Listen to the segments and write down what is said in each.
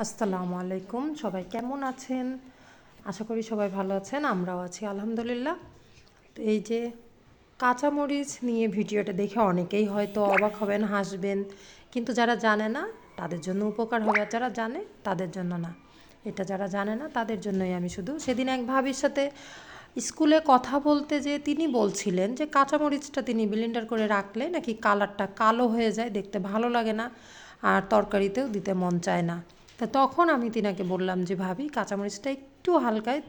আসসালামু আলাইকুম, সবাই কেমন আছেন? আশা করি সবাই ভালো আছেন, আমরাও আছি আলহামদুলিল্লাহ। তো এই যে কাঁচামরিচ নিয়ে ভিডিওটা দেখে অনেকেই হয়তো অবাক হবেন, হাসবেন, কিন্তু যারা জানে না তাদের জন্য উপকার হবে, আর যারা জানে তাদের জন্য না। এটা যারা জানে না তাদের জন্যই আমি শুধু সেদিন এক ভাবির সাথে স্কুলে কথা বলতে যে তিনি বলছিলেন যে কাঁচামরিচটা তিনি ব্লেন্ডার করে রাখলে নাকি কালারটা কালো হয়ে যায়, দেখতে ভালো লাগে না, আর তরকারিতেও দিতে মন চায় না। তা তখন আমি তিনাকে বললাম যে ভাবি, কাঁচামরিচটা একটু হালকায়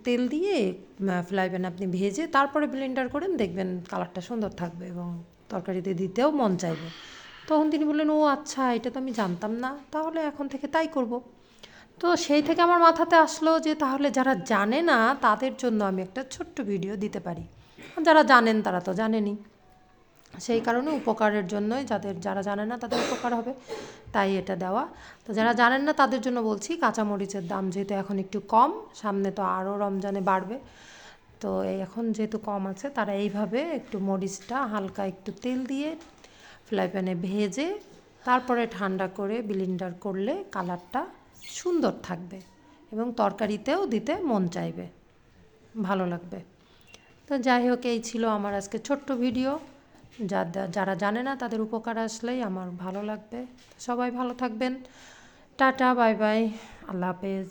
তেল দিয়ে ফ্রাই প্যানে আপনি ভেজে তারপরে ব্লেন্ডার করেন, দেখবেন কালারটা সুন্দর থাকবে এবং তরকারিতে দিতেও মন চাইবে। তখন তিনি বললেন, ও আচ্ছা, এটা তো আমি জানতাম না, তাহলে এখন থেকে তাই করব। তো সেই থেকে আমার মাথাতে আসলো যে তাহলে যারা জানে না তাদের জন্য আমি একটা ছোট্ট ভিডিও দিতে পারি। যারা জানেন তারা তো জানেনই, সেই কারণে উপকারের জন্যই, যারা জানে না তাদের উপকার হবে, তাই এটা দেওয়া। তো যারা জানেন না তাদের জন্য বলছি, কাঁচামরিচের দাম যেহেতু এখন একটু কম, সামনে তো আরও রমজানে বাড়বে, তো এখন যেহেতু কম আছে, তারা এইভাবে একটু মরিচটা হালকা একটু তেল দিয়ে ফ্রাই প্যানে ভেজে তারপরে ঠান্ডা করে ব্লেন্ডার করলে কালারটা সুন্দর থাকবে এবং তরকারিতেও দিতে মন চাইবে, ভালো লাগবে। তো যাই হোক, এই ছিল আমার আজকে ছোট্ট ভিডিও। যারা জানে না তাদের উপকার আসলেই আমার ভালো লাগবে। সবাই ভালো থাকবেন। টাটা, বাই বাই, আল্লাহ হাফেজ।